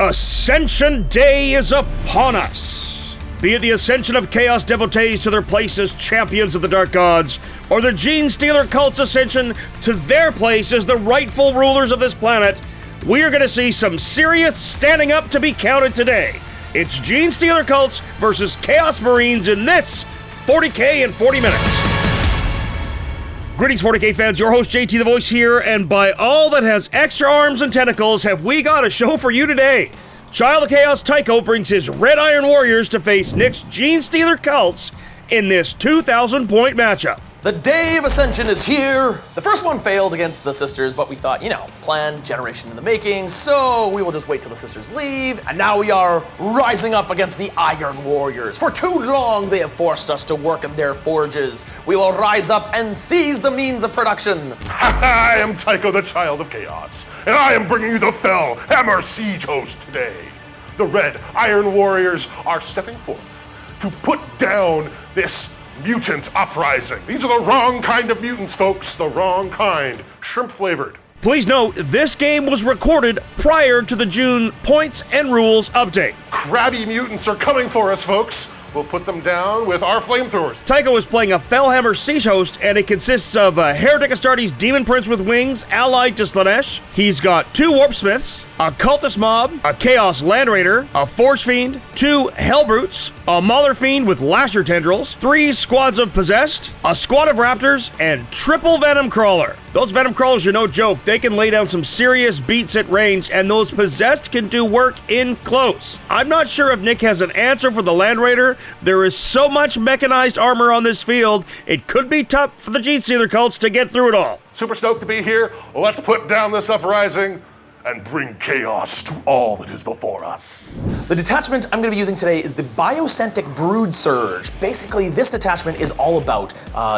Ascension Day is upon us. Be it the ascension of Chaos devotees to their place as champions of the Dark Gods, or the Genestealer cult's ascension to their place as the rightful rulers of this planet, we are going to see some serious standing up to be counted today. It's Genestealer cults versus Chaos Marines in this 40K in 40 minutes. Greetings 40K fans, your host JT the Voice here, and by all that has extra arms and tentacles, have we got a show for you today. Child of Chaos Tycho brings his Red Iron Warriors to face Nick's Genestealer cults in this 2,000 point matchup. The day of Ascension is here. The first one failed against the sisters, but we thought, plan, generation in the making, so we will just wait till the sisters leave. And now we are rising up against the Iron Warriors. For too long, they have forced us to work in their forges. We will rise up and seize the means of production. I am Tycho, the Child of Chaos, and I am bringing you the Fell Hammer Siege host today. The Red Iron Warriors are stepping forth to put down this mutant uprising. These are the wrong kind of mutants, folks. The wrong kind. Shrimp flavored. Please note, this game was recorded prior to the June points and rules update. Crabby mutants are coming for us, folks. We'll put them down with our flamethrowers. Tycho is playing a Fellhammer Siege host, and it consists of a Heretic Astartes Demon Prince with wings, allied to Slanesh. He's got 2 Warp Smiths, a Cultist Mob, a Chaos Land Raider, a Forge Fiend, 2 Hellbrutes, a Mauler Fiend with Lasher Tendrils, 3 squads of Possessed, a squad of Raptors, and triple Venom Crawler. Those Venom Crawlers are no joke. They can lay down some serious beats at range, and those Possessed can do work in close. I'm not sure if Nick has an answer for the Land Raider. There is so much mechanized armor on this field, it could be tough for the Genestealer cults to get through it all. Super stoked to be here. Let's put down this uprising and bring chaos to all that is before us. The detachment I'm going to be using today is the Biocentic Brood Surge. Basically, this detachment is all about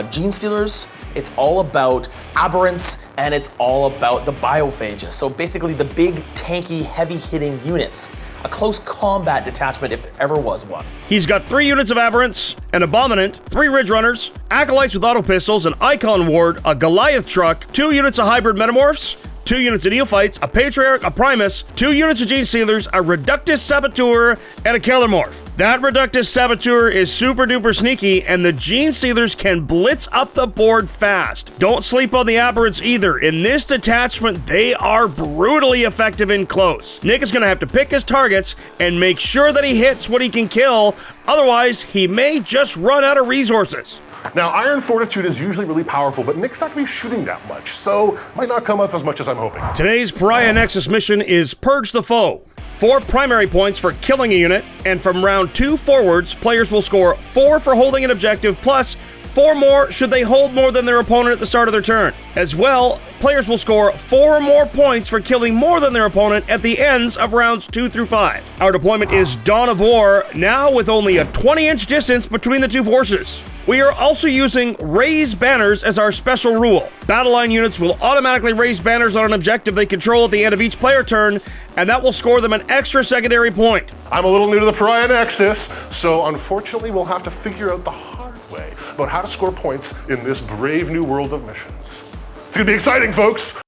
Genestealers, it's all about Aberrants, and it's all about the Biophages. So basically the big, tanky, heavy-hitting units. A close combat detachment if there ever was one. He's got 3 units of Aberrants, an Abominant, 3 Ridge Runners, Acolytes with auto pistols, an Icon Ward, a Goliath Truck, 2 units of Hybrid Metamorphs, 2 units of Neophytes, a Patriarch, a Primus, 2 units of Genestealers, a Reductus Saboteur, and a Kellermorph. That Reductus Saboteur is super duper sneaky, and the Genestealers can blitz up the board fast. Don't sleep on the Aberrants either. In this detachment, they are brutally effective in close. Nick is going to have to pick his targets and make sure that he hits what he can kill, otherwise he may just run out of resources. Now, Iron Fortitude is usually really powerful, but Nick's not going to be shooting that much, so might not come up as much as I'm hoping. Today's Pariah Nexus mission is Purge the Foe. 4 primary points for killing a unit, and from round 2 forwards, players will score 4 for holding an objective, plus 4 more should they hold more than their opponent at the start of their turn. As well, players will score 4 more points for killing more than their opponent at the ends of rounds 2 through 5. Our deployment is Dawn of War, now with only a 20-inch distance between the 2 forces. We are also using Raise Banners as our special rule. Battle line units will automatically raise banners on an objective they control at the end of each player turn, and that will score them an extra secondary point. I'm a little new to the Pariah Nexus, so unfortunately we'll have to figure out the hard way about how to score points in this brave new world of missions. It's gonna be exciting, folks!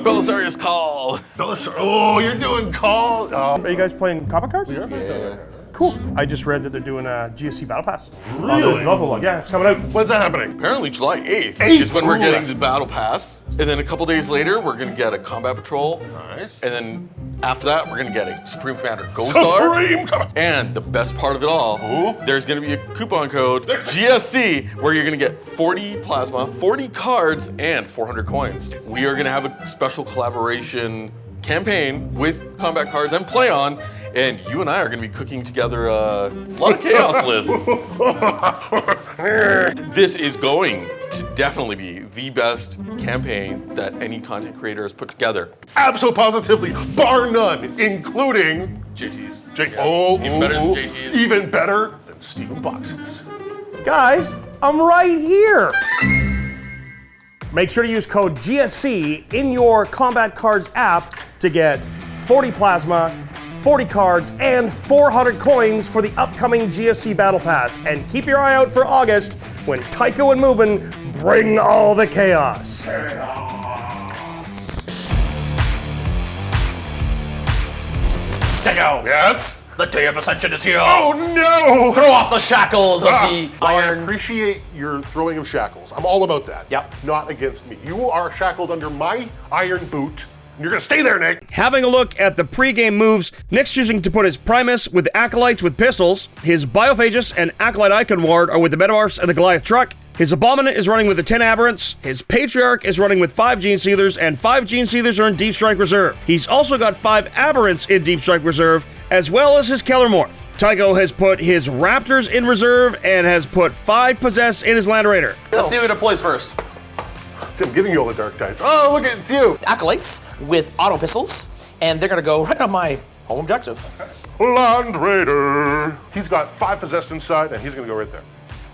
Belisarius Call. Oh, you're doing call. Are you guys playing combat cards? Yeah. Cool. I just read that they're doing a GSC Battle Pass. Really? Level one. Yeah, it's coming out. When's that happening? Apparently July 8th 8th? is when we're Ooh. getting the Battle Pass. And then a couple days later, we're gonna get a Combat Patrol. Nice. And then after that, we're gonna get a Supreme Commander Gosar. Supreme Commander. And the best part of it all, Ooh. there's gonna be a coupon code, GSC, where you're gonna get 40 plasma, 40 cards, and 400 coins. We are gonna have a special collaboration campaign with combat cards and play on, and you and I are gonna be cooking together a lot of chaos lists. This is going to definitely be the best campaign that any content creator has put together. Absolutely, bar none, including JT's. Even better than JT's. Even better than Steven Boxes. Guys, I'm right here. Make sure to use code GSC in your Combat Cards app to get 40 plasma, 40 cards, and 400 coins for the upcoming GSC Battle Pass. And keep your eye out for August when Tycho and Mubin bring all the chaos. Tycho! Yes? The day of Ascension is here! Oh no! Throw off the shackles of the I iron. appreciate your throwing of shackles. I'm all about that. Yep. Not against me. You are shackled under my iron boot. And you're gonna stay there, Nick. Having a look at the pre-game moves, Nick's choosing to put his Primus with Acolytes with pistols, his Biophagus and Acolyte Icon Ward are with the Metamorphs and the Goliath Truck, his Abominant is running with the 10 Aberrants, his Patriarch is running with 5 Genestealers, and 5 Genestealers are in Deep Strike Reserve. He's also got 5 Aberrants in Deep Strike Reserve, as well as his Kellermorph. Tycho has put his Raptors in reserve and has put 5 Possess in his Land Raider. Let's see who deploys first. See, I'm giving you all the dark dice. Oh, look at you. Acolytes with auto pistols, and they're gonna go right on my home objective. Land Raider. He's got 5 possessed inside, and he's gonna go right there.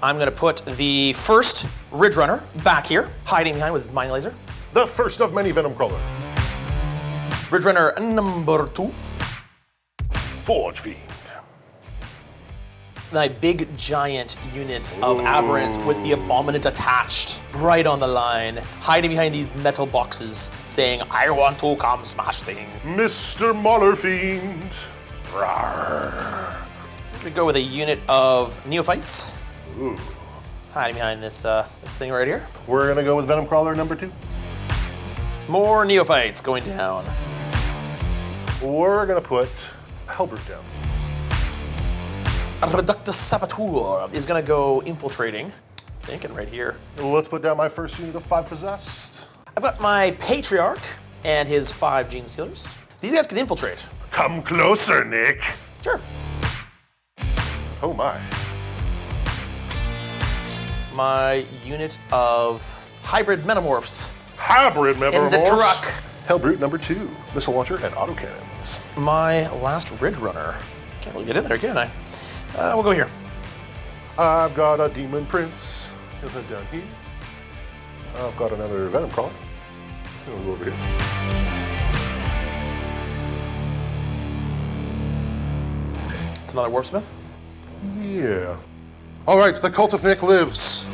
I'm gonna put the first Ridge Runner back here, hiding behind with his Mining Laser. The first of many Venom Crawler. Ridge Runner number 2. Forge Fiend. My big giant unit of Aberrants with the Abominant attached, right on the line, hiding behind these metal boxes, saying, I want to come smash thing. Mr. Mauler Fiend. Rawr. We go with a unit of Neophytes, Ooh. hiding behind this this thing right here. We're gonna go with Venom Crawler number 2. More Neophytes going down. We're gonna put Hellbrute down. Reductus Saboteur is gonna go infiltrating. Thinking right here. Let's put down my first unit of 5 possessed. I've got my Patriarch and his 5 Genestealers. These guys can infiltrate. Come closer, Nick. Sure. Oh my. My unit of Hybrid Metamorphs Hybrid in Metamorphs. the truck. Hellbrute number 2. Missile launcher and autocannons. My last Ridge Runner. Can't really get in there, can I? We'll go here. I've got a Demon Prince. He'll head down here. I've got another Venom Crawler. We'll go over here. It's another Warpsmith. Yeah. All right, the Cult of Nick lives.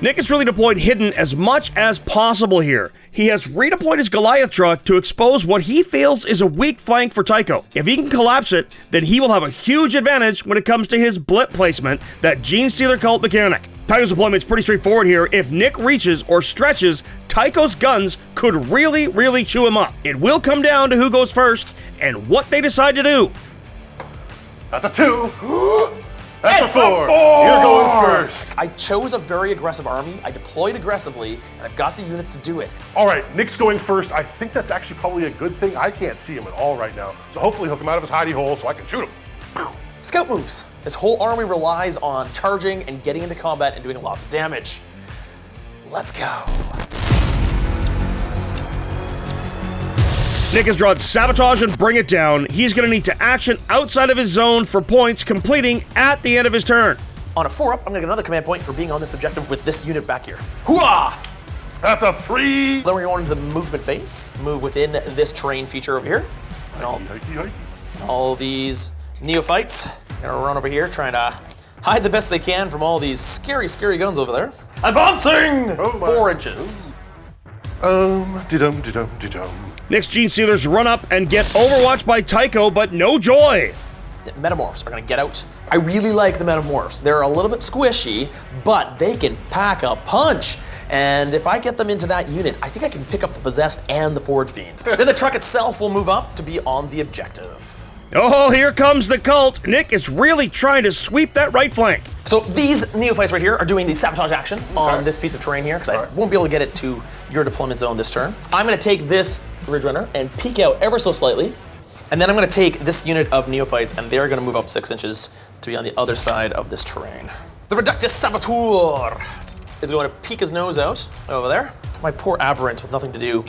Nick has really deployed Hidden as much as possible here. He has redeployed his Goliath truck to expose what he feels is a weak flank for Tycho. If he can collapse it, then he will have a huge advantage when it comes to his blip placement, that Genestealer cult mechanic. Tycho's deployment is pretty straightforward here. If Nick reaches or stretches, Tycho's guns could really chew him up. It will come down to who goes first and what they decide to do. That's a 2. That's It's a 4. a 4. You're going first. I chose a very aggressive army. I deployed aggressively, and I've got the units to do it. All right, Nick's going first. I think that's actually probably a good thing. I can't see him at all right now. So hopefully he'll come out of his hidey hole so I can shoot him. Scout moves. His whole army relies on charging and getting into combat and doing lots of damage. Let's go. Nick has drawn Sabotage and Bring It Down. He's going to need to action outside of his zone for points, completing at the end of his turn. On a 4-up, I'm gonna get another command point for being on this objective with this unit back here. Hooah! That's a 3. Then we're going into the movement phase. Move within this terrain feature over here. And all these neophytes are gonna run over here trying to hide the best they can from all these scary guns over there. Advancing! Oh my. 4 inches. Dum-dum-dum-dum. Nick's Genestealers run up and get overwatched by Tycho, but no joy. Metamorphs are gonna get out. I really like the Metamorphs. They're a little bit squishy, but they can pack a punch. And if I get them into that unit, I think I can pick up the Possessed and the Forge Fiend. Then the truck itself will move up to be on the objective. Oh, here comes the cult. Nick is really trying to sweep that right flank. So these neophytes right here are doing the sabotage action on this piece of terrain here, because I won't be able to get it to your deployment zone this turn. I'm gonna take this Ridge Runner and peek out ever so slightly, and then I'm gonna take this unit of neophytes and they're gonna move up 6 inches to be on the other side of this terrain. The Reductus Saboteur is going to peek his nose out over there. My poor aberrants with nothing to do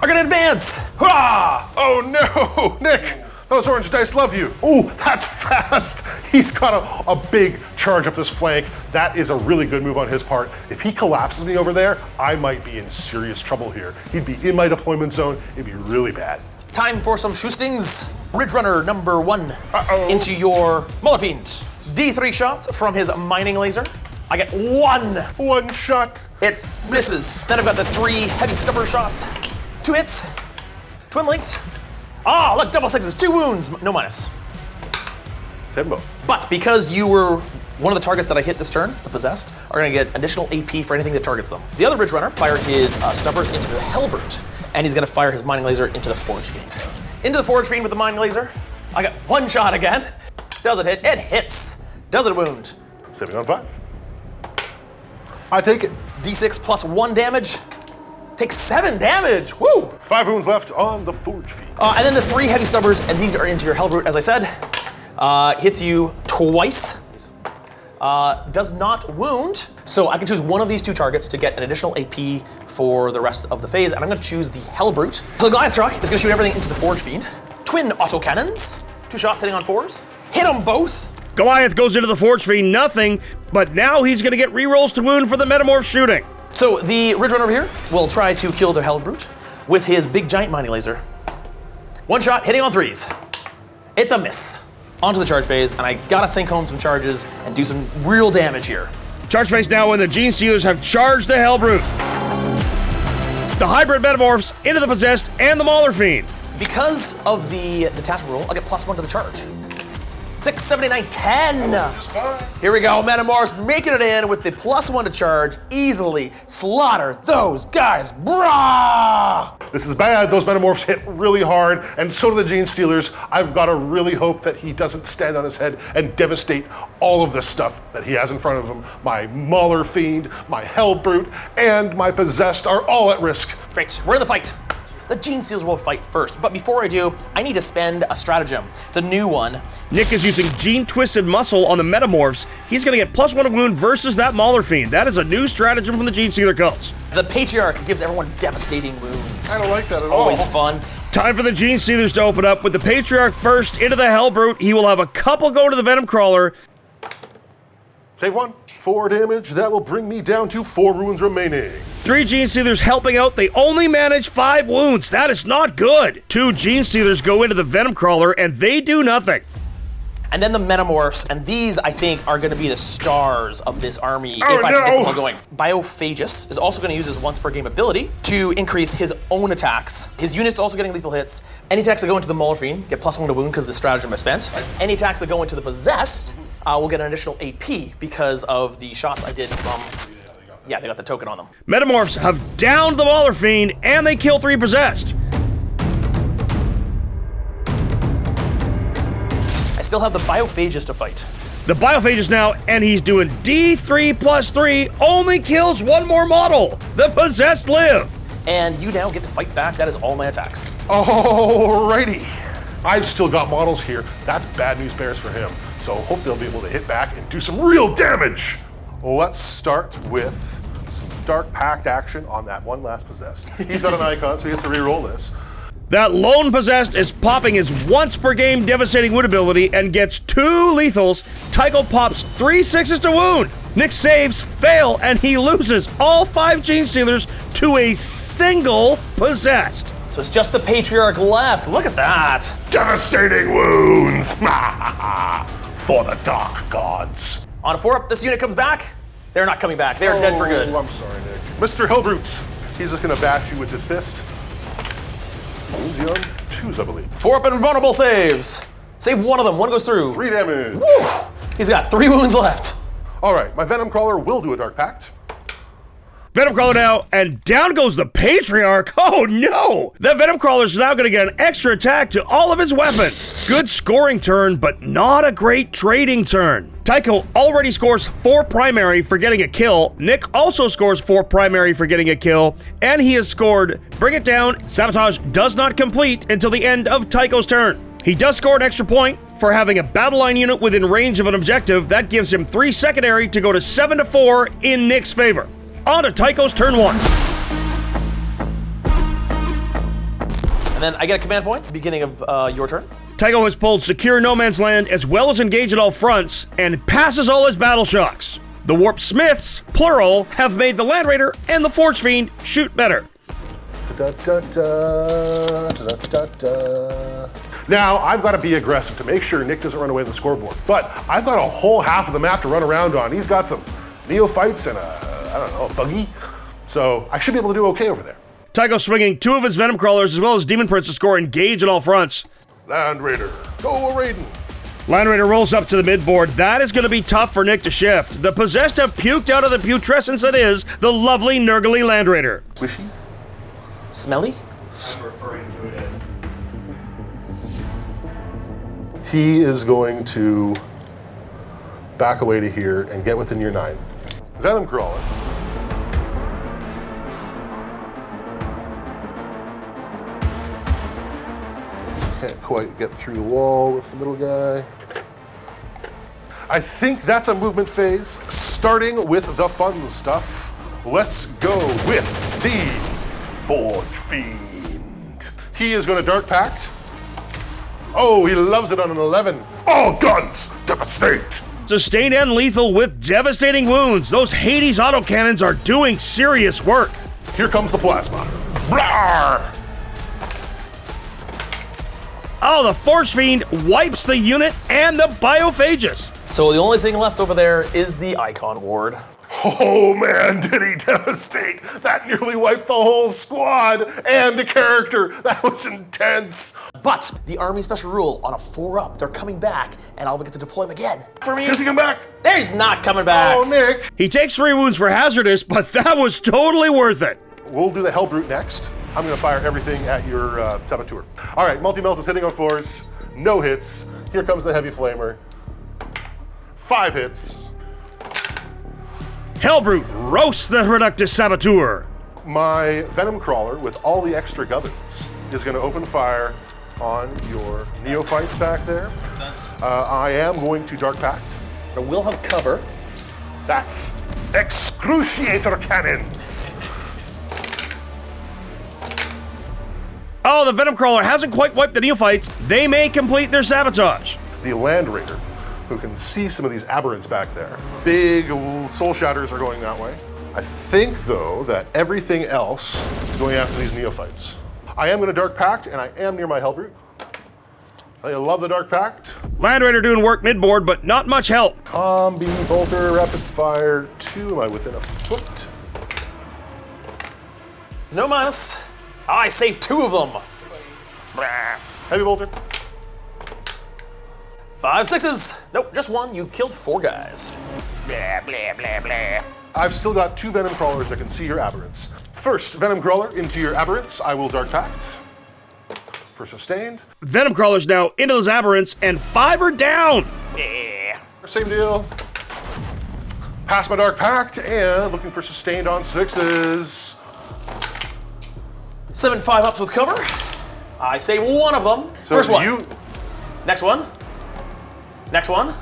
are gonna advance! Hurrah! Oh no, Nick! Those orange dice love you. Ooh, that's fast. He's got a big charge up this flank. That is a really good move on his part. If he collapses me over there, I might be in serious trouble here. He'd be in my deployment zone. It'd be really bad. Time for some shoostings. Ridge Runner number 1 into your Mauler Fiend. D3 shots from his mining laser. I get 1 shot. It misses. Then I've got the 3 heavy stubber shots. 2 hits. Twin linked. Ah, look, double sixes, 2 wounds, no minus. Save them both. But because you were one of the targets that I hit this turn, the possessed, are gonna get additional AP for anything that targets them. The other Bridge Runner fired his snubbers into the Hellbrute, and he's gonna fire his Mining Laser into the Forge Fiend. Into the Forge Fiend with the Mining Laser. I got 1 shot again. Does it hit? It hits. Does it wound? Saving on 5. I take it. D6 plus 1 damage. Takes 7 damage. Woo! 5 wounds left on the Forge Fiend. And then the 3 heavy snubbers, and these are into your Hellbrute, as I said. Hits you twice. Does not wound. So I can choose one of these 2 targets to get an additional AP for the rest of the phase, and I'm gonna choose the Hellbrute. So the Goliath truck is gonna shoot everything into the Forge Fiend. Twin autocannons. 2 shots hitting on 4s. Hit them both. Goliath goes into the Forge Fiend, nothing, but now he's gonna get rerolls to wound for the Metamorph shooting. So the Ridge Runner over here will try to kill the Hellbrute with his big giant Mining Laser. 1 shot hitting on 3s. It's a miss. Onto the charge phase, and I gotta sink home some charges and do some real damage here. Charge phase now when the Genestealers have charged the Hellbrute. The hybrid Metamorphs into the Possessed and the Mauler Fiend. Because of the detachment rule, I'll get +1 to the charge. 6, 7, 8, 9, 10. Here we go, Metamorphs making it in with the +1 to charge. Easily slaughter those guys, brah! This is bad. Those Metamorphs hit really hard, and so do the Genestealers. I've got to really hope that he doesn't stand on his head and devastate all of this stuff that he has in front of him. My Mauler Fiend, my Hellbrute, and my Possessed are all at risk. Great, we're in the fight. The Genestealers will fight first, but before I do, I need to spend a stratagem. It's a new one. Nick is using Gene Twisted Muscle on the Metamorphs. He's gonna get +1 to wound versus that Mauler Fiend. That is a new stratagem from the Genestealer cults. The Patriarch gives everyone devastating wounds. I don't like that at all. Always fun. Time for the Genestealers to open up with the Patriarch first into the Hellbrute. He will have a couple go to the Venom Crawler. Save 1. 4 damage. That will bring me down to 4 wounds remaining. 3 Genestealers helping out. They only manage 5 wounds. That is not good. 2 Genestealers go into the Venom Crawler and they do nothing. And then the Metamorphs, and these, I think, are going to be the stars of this army if I can get them all going. Biophagus is also going to use his once per game ability to increase his own attacks. His unit's also getting lethal hits. Any attacks that go into the Mauler Fiend get +1 to wound because of the stratagem I spent. Any attacks that go into the Possessed will get an additional AP because of the shots I did from... Yeah, they got the token on them. Metamorphs have downed the Mauler Fiend and they kill 3 Possessed. I still have the Biophagus to fight. The Biophagus now, and he's doing D3 + 3, only kills 1 more model. The Possessed live. And you now get to fight back. That is all my attacks. Alrighty. I've still got models here. That's bad news bears for him. So hope they'll be able to hit back and do some real damage. Let's start with some Dark Pact action on that one last Possessed. He's got an icon, so he has to re-roll this. That lone Possessed is popping his once per game devastating wound ability and gets 2 lethals. Tycho pops 3 6s to wound. Nick saves, fail, and he loses all 5 Genestealers to a single Possessed. So it's just the Patriarch left. Look at that. Devastating wounds for the Dark Gods. On a 4-up, this unit comes back. They're not coming back. They're dead for good. I'm sorry, Nick. Mr. Hellbrute, he's just gonna bash you with his fist. Wounds you on 2s, I believe. 4-up and vulnerable saves. Save 1 of them. 1 goes through. 3 damage. Woo! He's got 3 wounds left. All right, my Venom Crawler will do a Dark Pact. Venom Crawler now, and down goes the Patriarch. Oh no! The Venom Crawler's now gonna get an extra attack to all of his weapons. Good scoring turn, but not a great trading turn. Tycho already scores 4 primary for getting a kill. Nick also scores 4 primary for getting a kill, and he has scored Bring It Down. Sabotage does not complete until the end of Tycho's turn. He does score an extra point for having a battle line unit within range of an objective. That gives him 3 secondary to go to 7 to 4 in Nick's favor. On to Tycho's turn 1. And then I get a command point at the beginning of your turn. Tycho has pulled Secure No Man's Land as well as Engage at all fronts and passes all his battle shocks. The Warp Smiths, plural, have made the Land Raider and the Forge Fiend shoot better. Now, I've got to be aggressive to make sure Nick doesn't run away with the scoreboard. But I've got a whole half of the map to run around on. He's got some neophytes and a buggy. So I should be able to do okay over there. Tycho swinging 2 of his Venom Crawlers as well as Demon Prince to score engage on all fronts. Land Raider, go Raiden. Land Raider rolls up to the midboard. That is going to be tough for Nick to shift. The possessed have puked out of the putrescence that is the lovely Nurgly Land Raider. Wishy? Smelly? He is going to back away to here and get within your 9. Venom Crawler. Can't quite get through the wall with the middle guy. I think that's a movement phase. Starting with the fun stuff, let's go with the Forge Fiend. He is going to Dark Pact. Oh, he loves it on an 11. All guns, devastate. Sustained and lethal with devastating wounds. Those Hades autocannons are doing serious work. Here comes the plasma. Blah! Oh, the Force Fiend wipes the unit and the Biophagus. So the only thing left over there is the Icon Ward. Oh man, did he devastate! That nearly wiped the whole squad and the character. That was intense. But the Army special rule on a 4-up, they're coming back, and I'll get to deploy them again. For me, Does he come back? there he's not coming back. Oh, Nick. He takes 3 wounds for hazardous, but that was totally worth it. We'll do the Hellbrute next. I'm gonna fire everything at your Saboteur. All right, Multi-Melt is hitting on 4s. No hits. Here comes the Heavy Flamer. 5 hits. Hellbrute roasts the Reductus Saboteur. My Venom Crawler, with all the extra gubbins, is gonna open fire on your Neophytes back there. Makes sense. I am going to Dark Pact. But we'll have cover. That's Excruciator Cannons. Oh, the Venom Crawler hasn't quite wiped the Neophytes. They may complete their sabotage. The Land Raider, who can see some of these aberrants back there. Big soul shatters are going that way. I think, though, that everything else is going after these Neophytes. I am going to Dark Pact, and I am near my Hellbrute. I love the Dark Pact. Land Raider doing work midboard, but not much help. Combi, Bolter, Rapid Fire, 2. Am I within a foot? No minus. I saved 2 of them. Heavy Bolter. 5 6s. Nope, just 1. You've killed 4 guys. Blah, blah, blah, blah. I've still got 2 Venom Crawlers that can see your aberrants. First, Venom Crawler into your aberrants. I will Dark Pact for sustained. Venom Crawler's now into those aberrants, and 5 are down. Yeah. Same deal. Pass my Dark Pact and looking for sustained on 6s. 7 5-ups with cover. I save 1 of them. So First one. you Next one. Next one.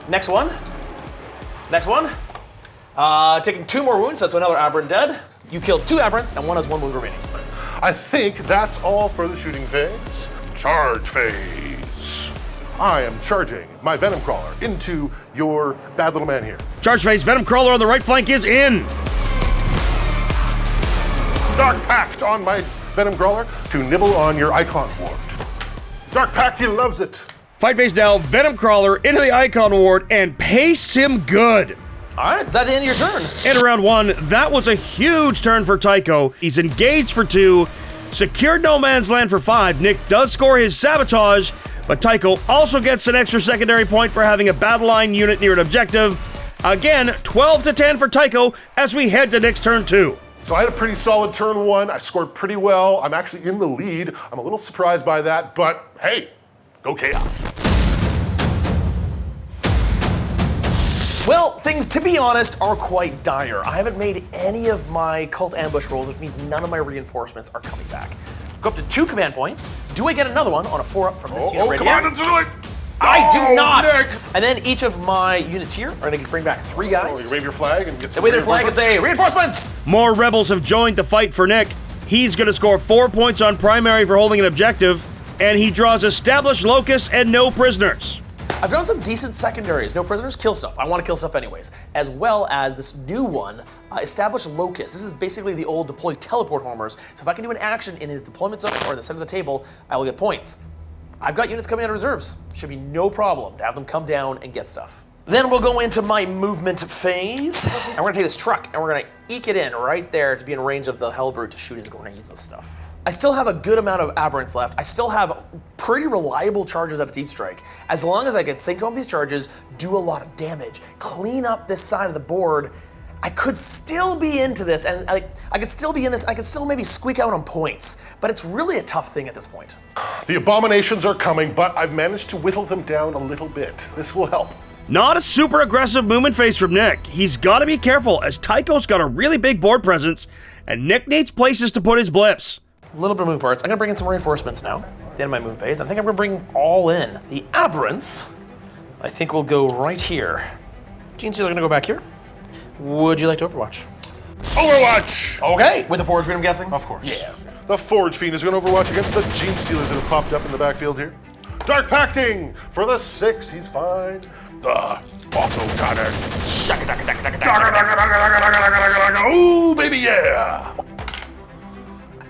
Next one. Next one. Taking 2 more wounds, that's another aberrant dead. You killed 2 aberrants, and 1 has 1 wound remaining. I think that's all for the shooting phase. Charge phase. I am charging my Venom Crawler into your bad little man here. Charge phase, Venom Crawler on the right flank is in. Dark Pact on my Venom Crawler to nibble on your Icon Ward. Dark Pact, he loves it. Fight phase now, Venom Crawler into the Icon Ward and pastes him good. All right, is that the end of your turn? And round 1, that was a huge turn for Tycho. He's engaged for 2, secured No Man's Land for 5. Nick does score his sabotage, but Tycho also gets an extra secondary point for having a battle line unit near an objective. Again, 12 to 10 for Tycho as we head to Nick's turn 2. So I had a pretty solid turn 1. I scored pretty well. I'm actually in the lead. I'm a little surprised by that, but hey, go Chaos. Well, things, to be honest, are quite dire. I haven't made any of my cult ambush rolls, which means none of my reinforcements are coming back. Go up to 2 command points. Do I get another one on a 4-up from this unit right come here? on and do it! I do not! Nick. And then each of my units here are going to bring back 3 Oh, guys. you wave your flag and get some They wave their flag and say, reinforcements! More rebels have joined the fight for Nick. He's going to score 4 points on primary for holding an objective, and he draws established locusts and no prisoners. I've drawn some decent secondaries. No prisoners, kill stuff. I want to kill stuff anyways. As well as this new one, established locust. This is basically the old deploy teleport homers. So if I can do an action in his deployment zone or in the center of the table, I will get points. I've got units coming out of reserves. Should be no problem to have them come down and get stuff. Then we'll go into my movement phase, and we're gonna take this truck and we're gonna eke it in right there to be in range of the Hellbrute to shoot his grenades and stuff. I still have a good amount of aberrants left. I still have pretty reliable charges at a deep strike. As long as I can sync home these charges, do a lot of damage, clean up this side of the board, I could still be into this, and I could still be in this, I could still maybe squeak out on points, but it's really a tough thing at this point. The abominations are coming, but I've managed to whittle them down a little bit. This will help. Not a super aggressive movement phase from Nick. He's got to be careful as Tycho's got a really big board presence, and Nick needs places to put his blips. A little bit of movement parts. I'm gonna bring in some reinforcements now, at the end of my movement phase. I think I'm gonna bring all in. The aberrants, I think will go right here. Genestealers are gonna go back here. Would you like to Overwatch? Overwatch! Okay, with the Forge Fiend, I'm guessing? Of course. Yeah. The Forge Fiend is going to Overwatch against the Genestealers that have popped up in the backfield here. Dark Pacting for the 6, he's fine. The Auto Gunner. Ooh, baby, yeah!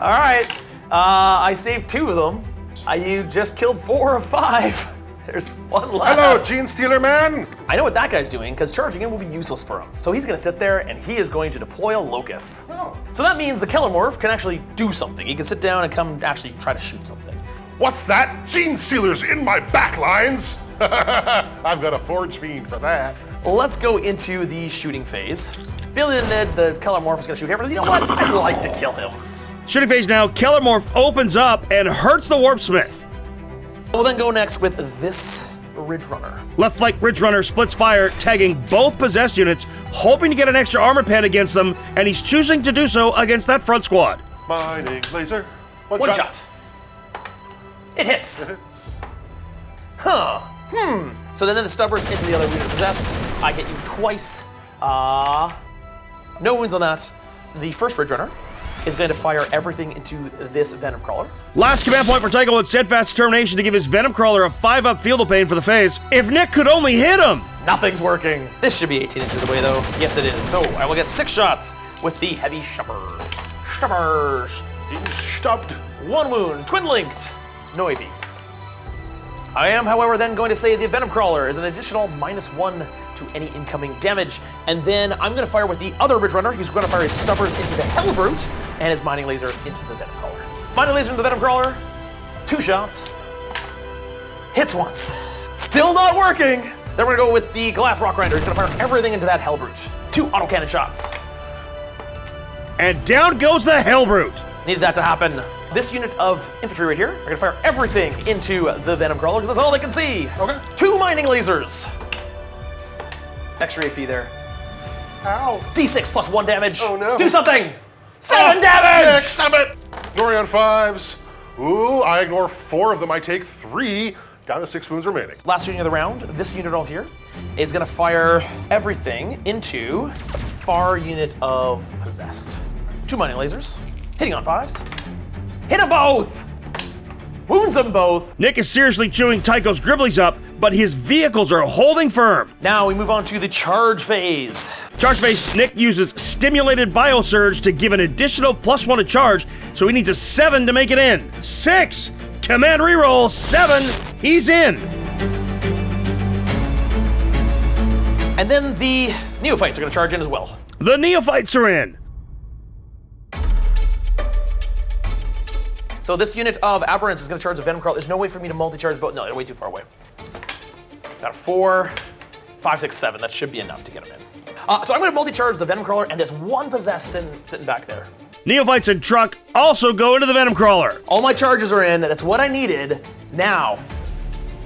All right, I saved 2 of them. You just killed 4 of 5. There's 1 left. Hello, Genestealer man! I know what that guy's doing, because charging in will be useless for him. So he's gonna sit there and he is going to deploy a Locust. Oh. So that means the Kellermorph can actually do something. He can sit down and come actually try to shoot something. What's that? Genestealers in my backlines! I've got a Forge Fiend for that. Let's go into the shooting phase. Billy and Ned, the Kellermorph is gonna shoot here, but you know what? I'd like to kill him. Shooting phase now, Kellermorph opens up and hurts the Warpsmith. We'll then go next with this Ridge Runner. Left flank Ridge Runner splits fire, tagging both possessed units, hoping to get an extra armor pen against them, and he's choosing to do so against that front squad. Mining laser. One shot. It hits. Huh. So then the stubbers into the other unit possessed. I hit you twice. No wounds on that. The first Ridge Runner is going to fire everything into this Venom Crawler. Last command point for Tycho with steadfast determination to give his Venom Crawler a 5-up field of pain for the phase. If Nick could only hit him! Nothing's working. This should be 18 inches away though. Yes it is. So I will get 6 shots with the Heavy Shupper. Shuppers. He's stubbed. 1 wound, twin linked. No AP. I am, however, then going to say the Venom Crawler is an additional -1 to any incoming damage. And then I'm going to fire with the other Ridge Runner. He's going to fire his stubbers into the Hellbrute and his Mining Laser into the Venom Crawler. Mining Laser into the Venom Crawler, 2 shots. Hits once. Still not working. Then we're going to go with the Goliath Rock Grinder. He's going to fire everything into that Hellbrute. 2 autocannon shots. And down goes the Hellbrute. Needed that to happen. This unit of infantry right here are gonna fire everything into the Venom Crawler because that's all they can see. Okay. 2 mining lasers. Extra AP there. Ow. D6 plus 1 damage. Oh, no. Do something. 7 damage. Nick, stop it! Nori on 5s. Ooh, I ignore 4 of them. I take 3. Down to 6 wounds remaining. Last unit of the round, this unit all here is gonna fire everything into the far unit of possessed. 2 mining lasers, hitting on 5s. Hit them both! Wounds them both! Nick is seriously chewing Tycho's Gribblies up, but his vehicles are holding firm. Now we move on to the charge phase. Charge phase, Nick uses Stimulated Biosurge to give an additional +1 to charge, so he needs a 7 to make it in. 6! Command reroll, 7, he's in. And then the Neophytes are gonna charge in as well. The Neophytes are in. So this unit of Aberrants is gonna charge the Venom Crawler. There's no way for me to multi-charge both. No, they're way too far away. Got a 4, 5, 6, 7. That should be enough to get them in. So I'm gonna multi-charge the Venom Crawler, and there's 1 possessed sitting back there. Neophytes and Truck also go into the Venom Crawler. All my charges are in. That's what I needed. Now,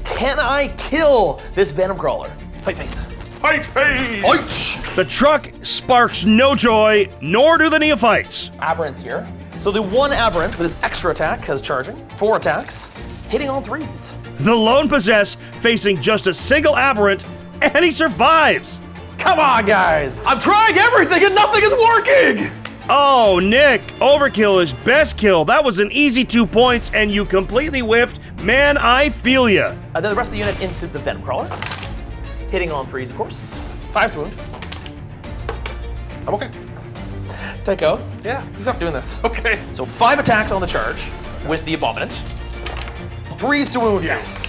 can I kill this Venom Crawler? Fight face. Fight phase! Fight! The Truck sparks no joy, nor do the Neophytes. Aberrants here. So the 1 Aberrant with his extra attack has charging. 4 attacks, hitting on 3s. The Lone Possessed facing just a single Aberrant, and he survives. Come on, guys! I'm trying everything and nothing is working! Oh, Nick, overkill is best kill. That was an easy 2 points, and you completely whiffed. Man, I feel ya. Then the rest of the unit into the Venom Crawler. Hitting on 3s, of course. 5 wound. I'm okay. Tycho. Yeah. You stop doing this. Okay. So 5 attacks on the charge with the Abominant. 3s to wound. Yes.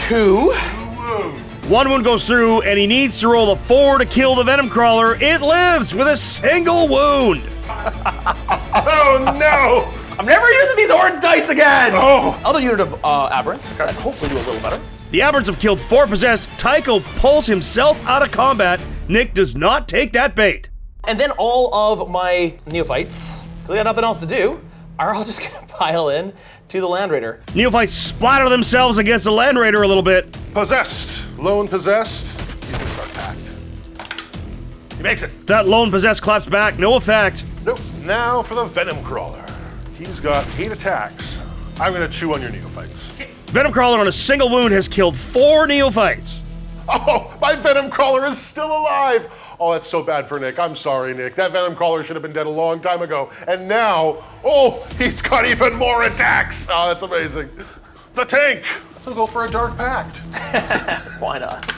2. Wound. One wound goes through, and he needs to roll a 4 to kill the Venom Crawler. It lives with a single wound. Oh no! I'm never using these orange dice again! Oh. Other unit of aberrants that hopefully do a little better. The Aberrants have killed 4 possessed. Tycho pulls himself out of combat. Nick does not take that bait. And then all of my neophytes, because they got nothing else to do, are all just gonna pile in to the Land Raider. Neophytes splatter themselves against the Land Raider a little bit. Possessed. Lone possessed. He's gonna start packed. He makes it. That lone possessed claps back, no effect. Nope. Now for the Venom Crawler. He's got 8 attacks. I'm gonna chew on your neophytes. Venom Crawler on a single wound has killed 4 neophytes. Oh, my Venom Crawler is still alive. Oh, that's so bad for Nick. I'm sorry, Nick. That Venom Crawler should have been dead a long time ago. And now, oh, he's got even more attacks. Oh, that's amazing. The tank. He'll go for a Dark Pact. Why not?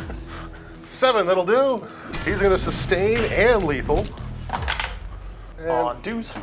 7, that'll do. He's gonna sustain and lethal. And On twos.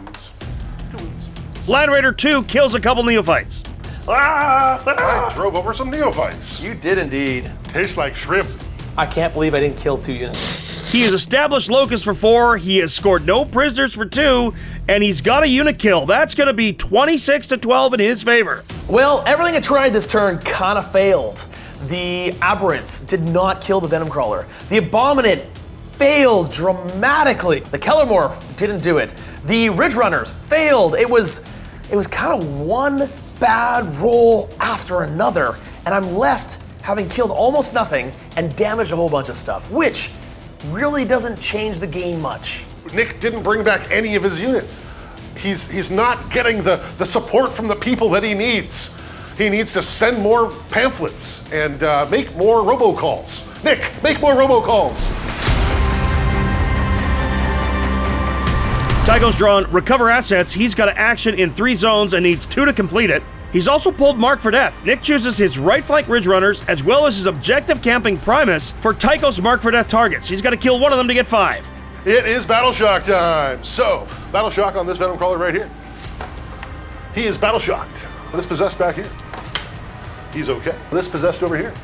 Land Raider 2 kills a couple neophytes. I drove over some neophytes. You did indeed. Tastes like shrimp. I can't believe I didn't kill 2 units. He has established Locust for 4, he has scored no prisoners for 2, and he's got a unit kill. That's gonna be 26 to 12 in his favor. Well, everything I tried this turn kind of failed. The Aberrants did not kill the Venom Crawler. The Abominant failed dramatically. The Kellermorph didn't do it. The Ridge Runners failed. It was kind of one bad roll after another, and I'm left having killed almost nothing and damaged a whole bunch of stuff, which really doesn't change the game much. Nick didn't bring back any of his units. He's not getting the support from the people that he needs. He needs to send more pamphlets and make more robocalls. Nick, make more robocalls. Tycho's drawn Recover Assets. He's got an action in 3 zones and needs 2 to complete it. He's also pulled Mark for Death. Nick chooses his right flank Ridge Runners as well as his objective camping Primus for Tycho's Mark for Death targets. He's got to kill one of them to get 5. It is Battle Shock time. So, Battle Shock on this Venom Crawler right here. He is Battle Shocked. This possessed back here. He's okay. This possessed over here.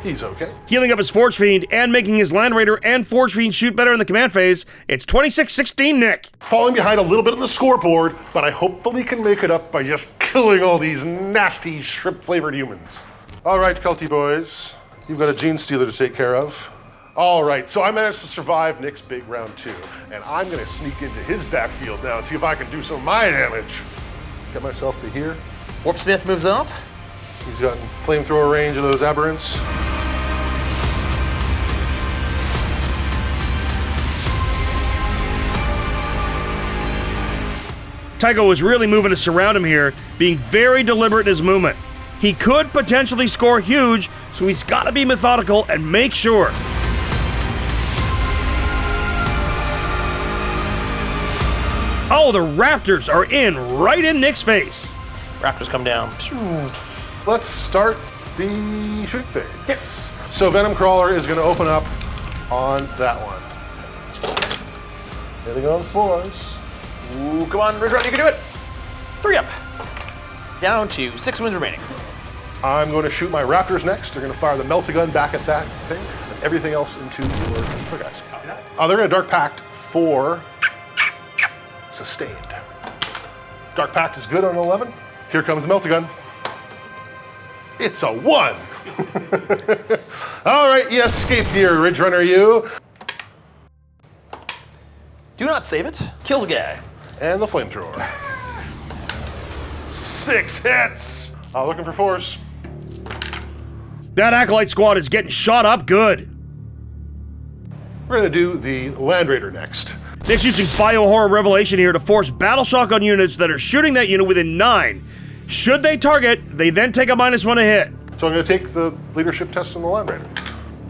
He's okay. Healing up his Forge Fiend and making his Land Raider and Forge Fiend shoot better in the command phase. It's 26-16 Nick. Falling behind a little bit on the scoreboard, but I hopefully can make it up by just killing all these nasty shrimp-flavored humans. All right, Culty boys. You've got a Genestealer to take care of. All right, so I managed to survive Nick's big round 2, and I'm gonna sneak into his backfield now and see if I can do some of my damage. Get myself to here. Warp Smith moves up. He's got flamethrower range of those aberrants. Tycho was really moving to surround him here, being very deliberate in his movement. He could potentially score huge, so he's got to be methodical and make sure. Oh, the Raptors are right in Nick's face. Raptors come down. Let's start the shooting phase. Yep. So Venom Crawler is going to open up on that one. Hitting on 4s. Ooh, come on, Ridge Runner, you can do it. 3 up. Down to 6 wounds remaining. I'm going to shoot my Raptors next. They're going to fire the Melt-A-Gun back at that thing, and everything else into your guys. They're going to Dark Pact for sustained. Dark Pact is good on 11. Here comes the Melt-A-Gun. It's a 1. All right, you escaped here, Ridge Runner, you. Do not save it. Kills a guy. And the flamethrower. 6 hits. Looking for 4s. That Acolyte squad is getting shot up good. We're gonna do the Land Raider next. Nick's using Biohorror Revelation here to force Battle Shock on units that are shooting that unit within 9. Should they target, they then take a -1 to hit. So I'm gonna take the leadership test on the Land Raider.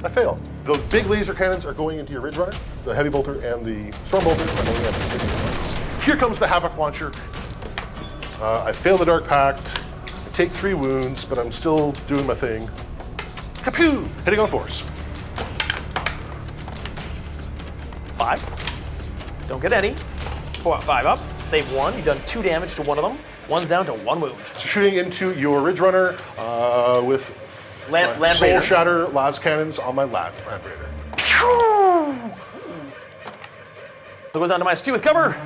I failed. Those big laser cannons are going into your Ridge Runner. The Heavy Bolter and the Storm Bolter are going at the points. Here comes the Havoc Launcher. I failed the Dark Pact. I take 3 wounds, but I'm still doing my thing. Kapoo! Hitting on 4s. 5s. Don't get any. 5 ups. Save 1. You've done 2 damage to one of them. 1's down to 1 wound. So shooting into your Ridge Runner with Land Soul Raider. Shatter las cannons on my Land Raider. So it goes down to -2 with cover.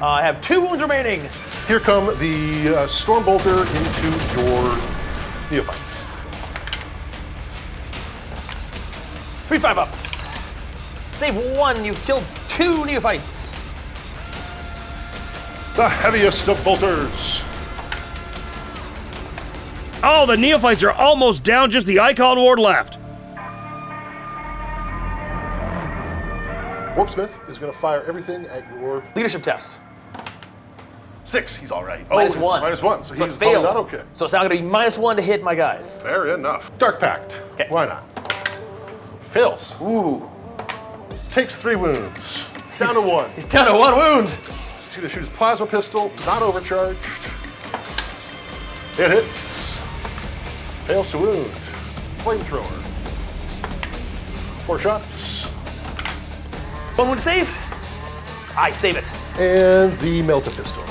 I have 2 wounds remaining. Here come the Storm Bolter into your Neophytes. 3 5-ups. Save 1, you've killed 2 Neophytes. The heaviest of bolters. Oh, the Neophytes are almost down, just the Icon Ward left. Warpsmith is going to fire everything at your Leadership test. 6. He's all right. -1. -1. So So it he's probably fails. not okay. So it's now going to be -1 to hit my guys. Fair enough. Dark Pact. Okay. Why not? Fails. Ooh. Takes 3 wounds. Down to 1. He's down to 1 wound. He's going to shoot his plasma pistol. Not overcharged. It hits. Fails to wound. Flamethrower. 4 shots. 1 wound to save. I save it. And the melta pistol.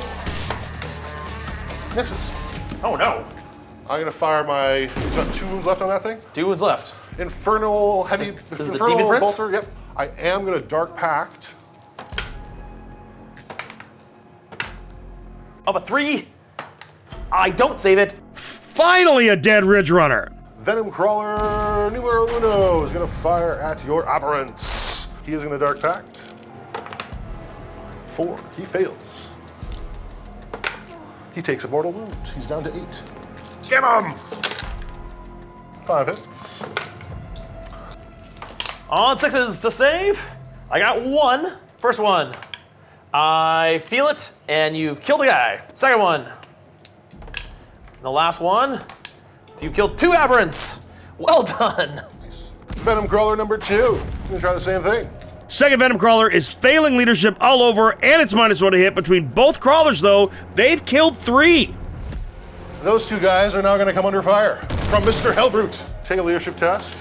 Misses. Oh no. I'm going to fire my. Is that 2 wounds left on that thing? 2 wounds left. Infernal heavy. This is the Infernal Demon Prince? Bolter. Yep. I am going to Dark Pact. Of a 3, I don't save it. Finally a dead Ridge Runner. Venom Crawler numero uno is going to fire at your Aberrants. He is going to Dark Pact. 4. He fails. He takes a mortal wound. He's down to 8. Get him! 5 hits. On 6s to save. I got 1. First one. I feel it, and you've killed a guy. Second one. And the last one. You've killed 2 aberrants. Well done. Venom Crawler number 2. Going to try the same thing. Second Venom Crawler is failing leadership all over, and it's -1 to hit between both crawlers, though. They've killed 3. Those 2 guys are now going to come under fire from Mr. Hellbrute. Take a leadership test.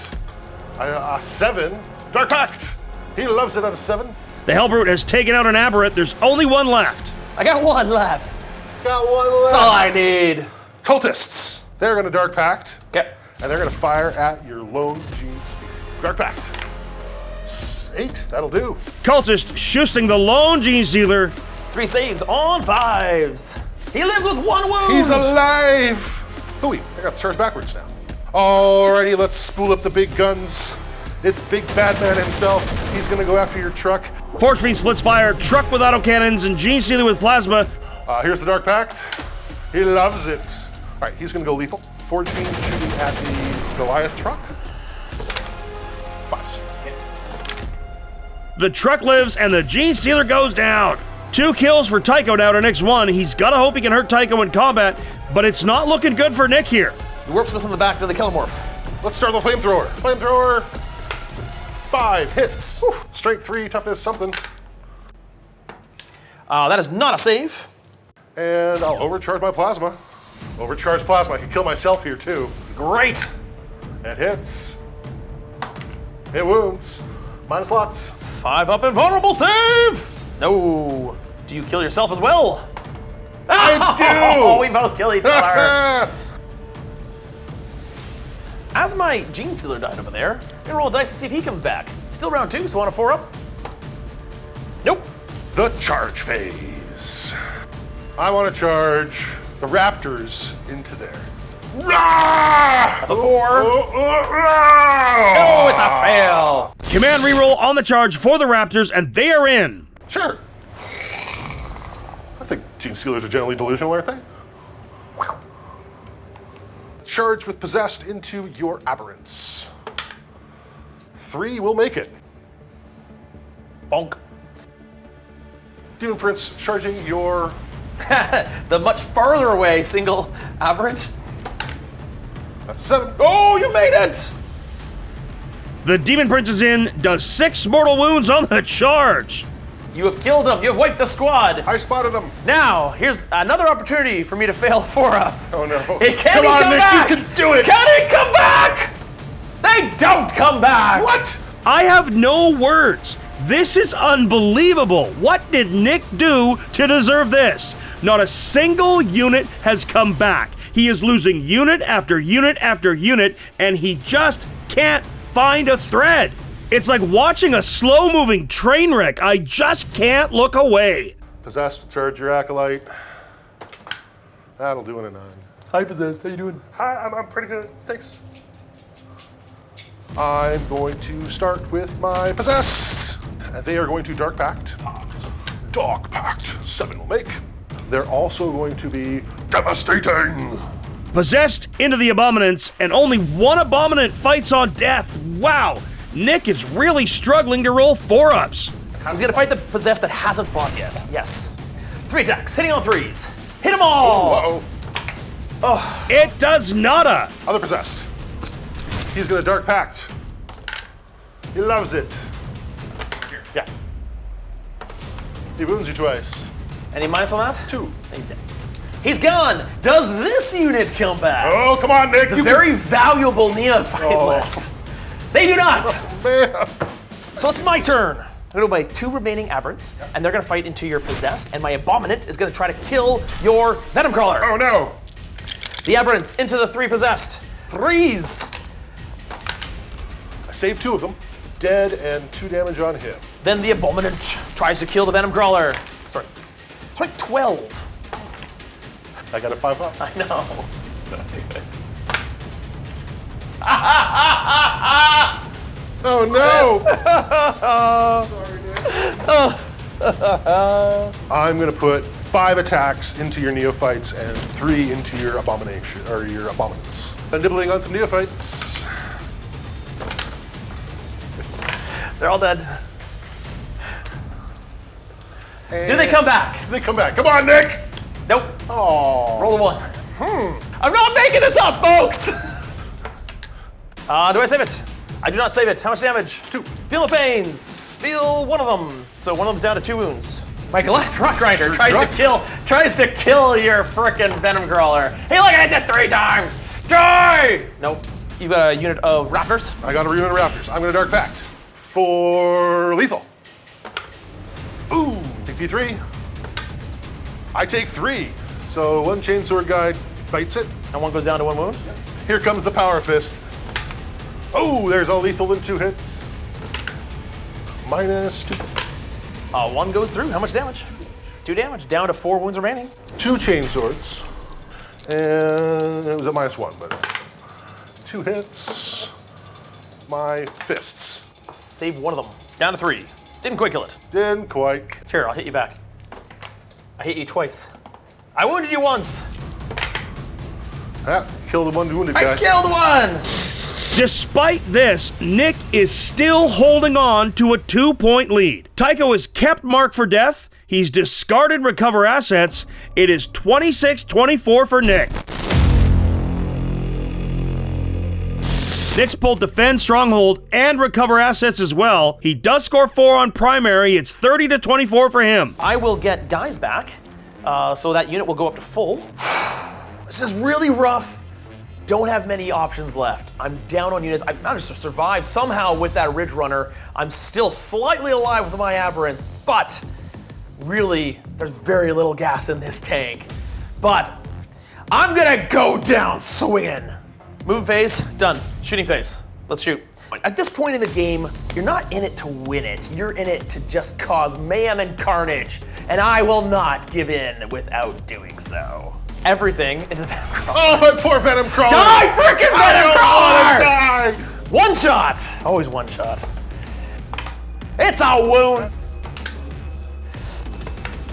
7. Dark Pact. He loves it at a 7. The Hellbrute has taken out an Aberrant. There's only 1 left. I got 1 left. Got 1 left. That's all I need. Cultists. They're going to Dark Pact. Okay. And they're going to fire at your lone Genestealer. Dark Pact. 8. That'll do. Cultist shoosting the lone Genestealer. 3 saves on 5s. He lives with 1 wound. He's alive. Ooh, I got to charge backwards now. Alrighty, let's spool up the big guns. It's Big Bad Man himself. He's going to go after your truck. Force Fiend splits fire, truck with autocannons, and Genestealer with plasma. Here's the Dark Pact. He loves it. All right, he's going to go lethal. 14 shooting at the Goliath truck. 5s. The truck lives, and the Genestealer goes down. 2 kills for Tycho now to Nick's 1. He's got to hope he can hurt Tycho in combat, but it's not looking good for Nick here. The Warpsmith in the back of the Kilomorph. Let's start the Flamethrower. Flamethrower. 5 hits. Oof. Strength 3, toughness something. That is not a save. And I'll overcharge my plasma. Overcharge plasma. I can kill myself here too. Great. It hits. It wounds. Minus lots. 5 up and vulnerable save. No. Do you kill yourself as well? I do. Oh, we both kill each other. As my Genestealer died over there, I'm gonna roll a dice to see if he comes back. It's still round 2, so want to 4 up? Nope. The charge phase. I want to charge the Raptors into there. That's a 4. Oh, it's a fail. Command reroll on the charge for the Raptors, and they are in. Sure. I think Genestealers are generally delusional, aren't they? Charge with Possessed into your Aberrants. 3 will make it. Bonk. Demon Prince charging your... The much farther away single aberrant. That's 7. Oh, you made it! The Demon Prince is in, does 6 mortal wounds on the charge. You have killed him. You have wiped the squad. I spotted him. Now, here's another opportunity for me to fail 4 up. Oh no. Hey, can Come he on, come Nick, back? you can do it. Can he come back? They don't come back. What? I have no words. This is unbelievable. What did Nick do to deserve this? Not a single unit has come back. He is losing unit after unit after unit, and he just can't find a thread. It's like watching a slow-moving train wreck. I just can't look away. Possessed, charge your acolyte. That'll do in a 9. Hi, Possessed. How you doing? Hi, I'm pretty good, thanks. I'm going to start with my Possessed. They are going to Dark Pact. Dark Pact, 7 will make. They're also going to be devastating. Possessed into the Abominants, and only one Abominant fights on death. Wow, Nick is really struggling to roll 4-ups. He's gonna fight the Possessed that hasn't fought yet. Yes. 3 attacks, hitting on 3s. Hit them all! Uh-oh. It does nada. Other Possessed. He's gonna Dark Pact. He loves it. Yeah. He wounds you twice. Any minus on that? 2. He's dead. He's gone. Does this unit come back? Oh, come on, Nick. The very valuable neophyte list. They do not. Man. So it's my turn. I'm gonna go by 2 remaining aberrants, and they're gonna fight into your Possessed, and my Abominant is gonna try to kill your Venom Crawler. Oh no. The aberrants into the 3 Possessed. 3s. I saved 2 of them. Dead and 2 damage on him. Then the Abominant tries to kill the Venom Crawler. Sorry. It's like 12. I got a 5-up. I know. Don't do it. Oh no! Sorry, Nick. I'm gonna put 5 attacks into your neophytes and 3 into your abomination or your abominants. I'm nibbling on some neophytes. They're all dead. Do they come back? They come back. Come on, Nick! Nope. Oh. Roll a 1. I'm not making this up, folks! Do I save it? I do not save it. How much damage? 2. Feel the pains. Feel one of them. So one of them's down to 2 wounds. My Goliath Rock Grinder tries to kill your frickin' Venom Crawler. Hey, look, I hit you 3 times. Die! Nope. You've got a unit of Raptors. I got a unit of raptors. I'm gonna Dark Pact. For lethal. Ooh, take D3. I take 3. So 1 chainsword guy bites it. And 1 goes down to 1 wound. Here comes the Power Fist. Oh, there's all lethal in 2 hits. Minus 2. 1 goes through. How much damage? 2 damage. Down to 4 wounds remaining. 2 chainswords. And it was a -1, but 2 hits. My fists. Save 1 of them. Down to 3. Didn't quite kill it. Didn't quite. Here, I'll hit you back. I hit you twice. I wounded you once. Ah, killed the 1 wounded guy. I killed 1! Despite this, Nick is still holding on to a 2-point lead. Tycho is kept marked for death. He's discarded recover assets. It is 26-24 for Nick. Nick's pulled defend, stronghold, and recover assets as well. He does score 4 on primary. It's 30-24 for him. I will get guys back, so that unit will go up to full. This is really rough. Don't have many options left. I'm down on units. I've managed to survive somehow with that Ridge Runner. I'm still slightly alive with my Aberrants, but really, there's very little gas in this tank. But I'm gonna go down swinging. Move phase, done. Shooting phase, let's shoot. At this point in the game, you're not in it to win it. You're in it to just cause mayhem and carnage, and I will not give in without doing so. Everything in the Venom Crawler. Oh, my poor Venom Crawler! Die, frickin' Venom Crawler! Die! 1 shot! Always 1 shot. It's a wound!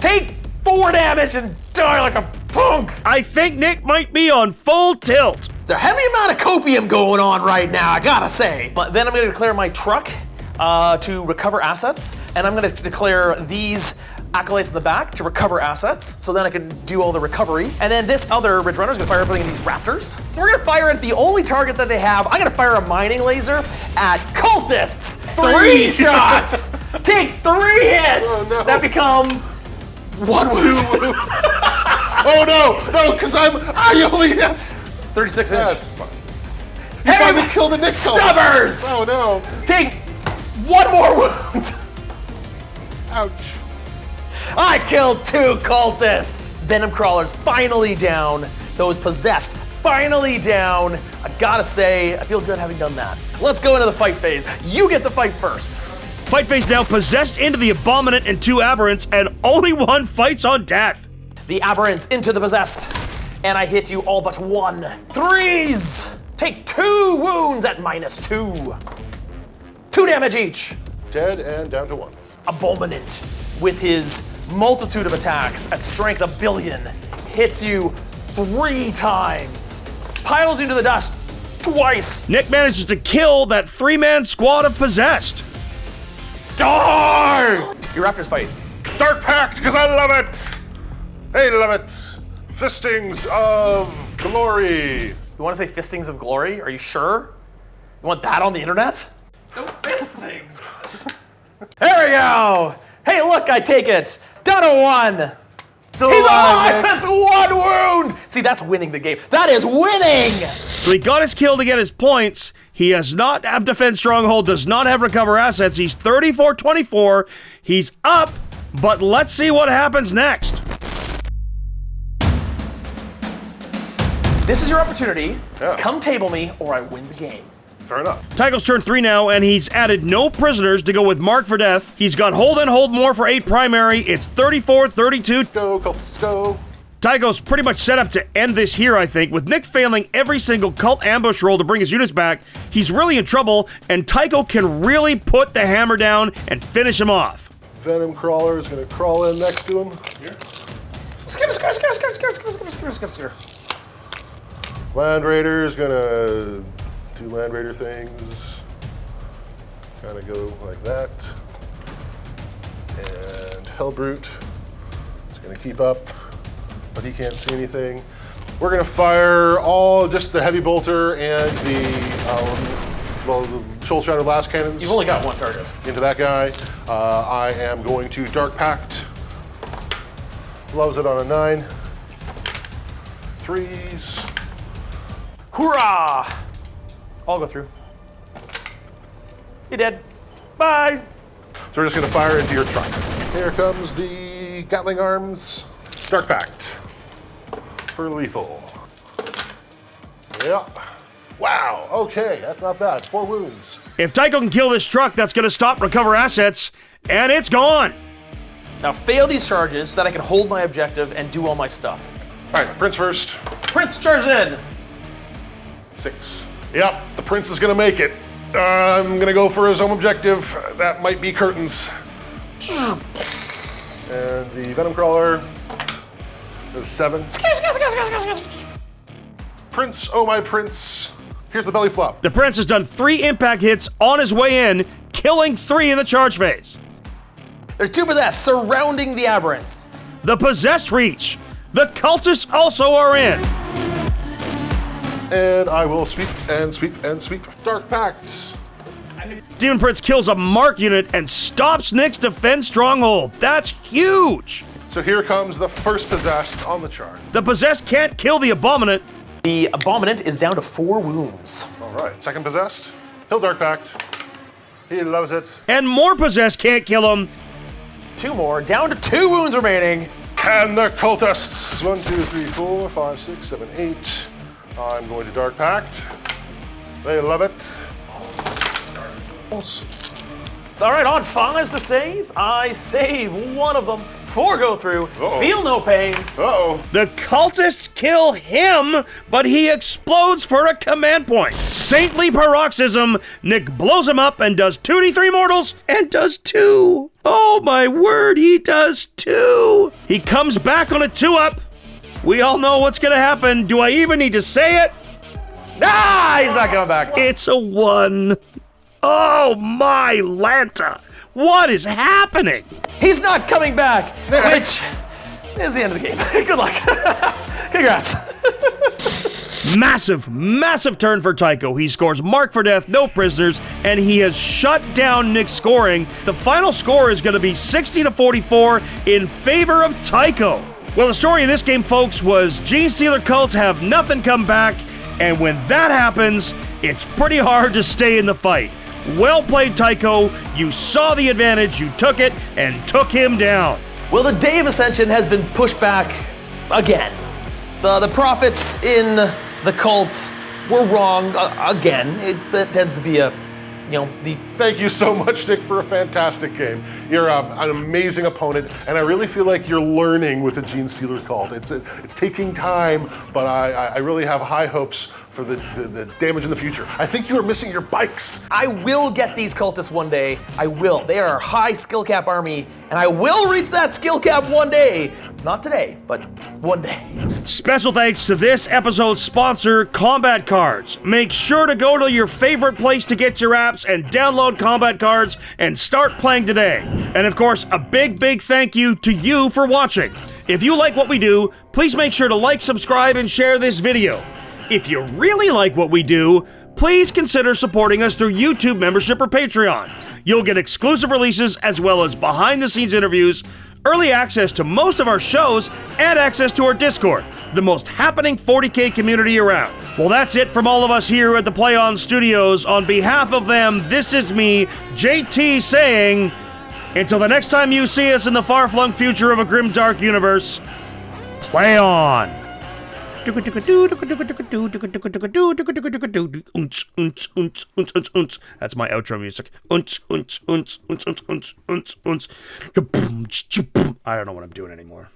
Take 4 damage and die like a punk! I think Nick might be on full tilt. There's a heavy amount of copium going on right now, I gotta say. But then I'm gonna declare my truck to recover assets, and I'm gonna declare these acolytes in the back to recover assets, so then I can do all the recovery. And then this other Ridge Runner is gonna fire everything at these raptors. So we're gonna fire at the only target that they have. I'm gonna fire a mining laser at cultists. 3 shots! Take 3 hits! Oh, no. That become 1 wound. Oh no, because I only, yes. 36 inch. That's fine. Hey, Finally killed the Nick Stubbers! Oh no. Take 1 more wound. Ouch. I killed 2 cultists. Venom Crawler's finally down. Those possessed finally down. I gotta say, I feel good having done that. Let's go into the fight phase. You get to fight first. Fight phase now, possessed into the Abominant and 2 Aberrants, and only one fights on death. The Aberrants into the possessed, and I hit you all but 1. 3s! Take 2 wounds at -2. 2 damage each. Dead and down to 1. Abominant, with his multitude of attacks at strength 1 billion, hits you 3 times. Piles you to the dust twice. Nick manages to kill that 3-man squad of possessed. Die! Your Raptors fight. Dark Pact, because I love it! I love it! Fistings of Glory. You want to say fistings of glory? Are you sure? You want that on the internet? No fist things. There we go. Hey, look, I take it. Down to 1. He's alive with 1 wound. See, that's winning the game. That is winning. So he got his kill to get his points. He does not have Defend Stronghold, does not have Recover Assets. He's 34-24. He's up, but let's see what happens next. This is your opportunity. Yeah. Come table me or I win the game. Fair enough. Tycho's turn 3 now, and he's added no prisoners to go with Mark for Death. He's got Hold and Hold More for 8 primary. It's 34-32. Go, cultists, go. Tycho's pretty much set up to end this here, I think. With Nick failing every single cult ambush roll to bring his units back, he's really in trouble, and Tycho can really put the hammer down and finish him off. Venom Crawler is going to crawl in next to him. Here. Skr. Land Raider is going to do Land Raider things. Kind of go like that. And Hellbrute is going to keep up, but he can't see anything. We're going to fire just the Heavy Bolter and the Shoal Shadow Blast Cannons. You've only got 1 target. Into that guy. I am going to Dark Pact. Loves it on a 9. 3s. Hoorah! I'll go through. You're dead. Bye. So we're just going to fire into your truck. Here comes the Gatling Arms. Dark Pact. For lethal. Yeah. Wow, okay, that's not bad. 4 wounds. If Tycho can kill this truck, that's going to stop Recover Assets, and it's gone. Now fail these charges so that I can hold my objective and do all my stuff. All right, Prince first. Prince, charge in. 6. Yep, the Prince is going to make it. I'm going to go for his home objective. That might be curtains. And the Venom Crawler is 7. Prince, oh my Prince. Here's the belly flop. The Prince has done 3 impact hits on his way in, killing 3 in the charge phase. There's 2 possessed surrounding the Aberrants. The Possessed reach. The Cultists also are in. And I will sweep and sweep and sweep. Dark Pact. Demon Prince kills a Mark unit and stops Nick's Defend Stronghold. That's huge. So here comes the first possessed on the chart. The Possessed can't kill the Abominant. The Abominant is down to 4 wounds. All right, second possessed. He'll Dark Pact. He loves it. And more Possessed can't kill him. 2 more, down to 2 wounds remaining. And the cultists. 1, 2, 3, 4, 5, 6, 7, 8. I'm going to Dark Pact. They love it. It's all right, on 5s to save. I save 1 of them. 4 go through. Uh-oh. Feel no pains. Uh-oh. The Cultists kill him, but he explodes for a command point. Saintly Paroxysm. Nick blows him up and does 2d3 mortals and does 2. Oh my word, he does 2. He comes back on a 2-up. We all know what's gonna happen. Do I even need to say it? Ah, he's not coming back. It's a 1. Oh my Lanta. What is happening? He's not coming back, which is the end of the game. Good luck. Congrats. Massive turn for Tycho. He scores Mark for Death, no prisoners, and he has shut down Nick's scoring. The final score is going to be 60-44 in favor of Tycho. Well, the story of this game, folks, was Genestealer cults have nothing come back, and when that happens, it's pretty hard to stay in the fight. Well played, Tycho. You saw the advantage, you took it, and took him down. Well, the day of Ascension has been pushed back again. The prophets in the cult were wrong again. It tends to be a, the Thank you so much, Nick, for a fantastic game. You're an amazing opponent, and I really feel like you're learning with the Genestealer cult. It's taking time, but I really have high hopes for the damage in the future. I think you are missing your bikes. I will get these cultists one day. I will. They are a high skill cap army, and I will reach that skill cap one day. Not today, but one day. Special thanks to this episode's sponsor, Combat Cards. Make sure to go to your favorite place to get your apps and download Combat Cards and start playing today. And of course, a big thank you to you for watching. If you like what we do, please make sure to like, subscribe, and share this video. If you really like what we do, please consider supporting us through YouTube membership or Patreon. You'll get exclusive releases as well as behind-the-scenes interviews, early access to most of our shows, and access to our Discord, the most happening 40K community around. Well, that's it from all of us here at the Play On Studios. On behalf of them, this is me, JT, saying, until the next time you see us in the far-flung future of a grim, dark universe, play on! That's my outro music. I don't know what I'm doing anymore.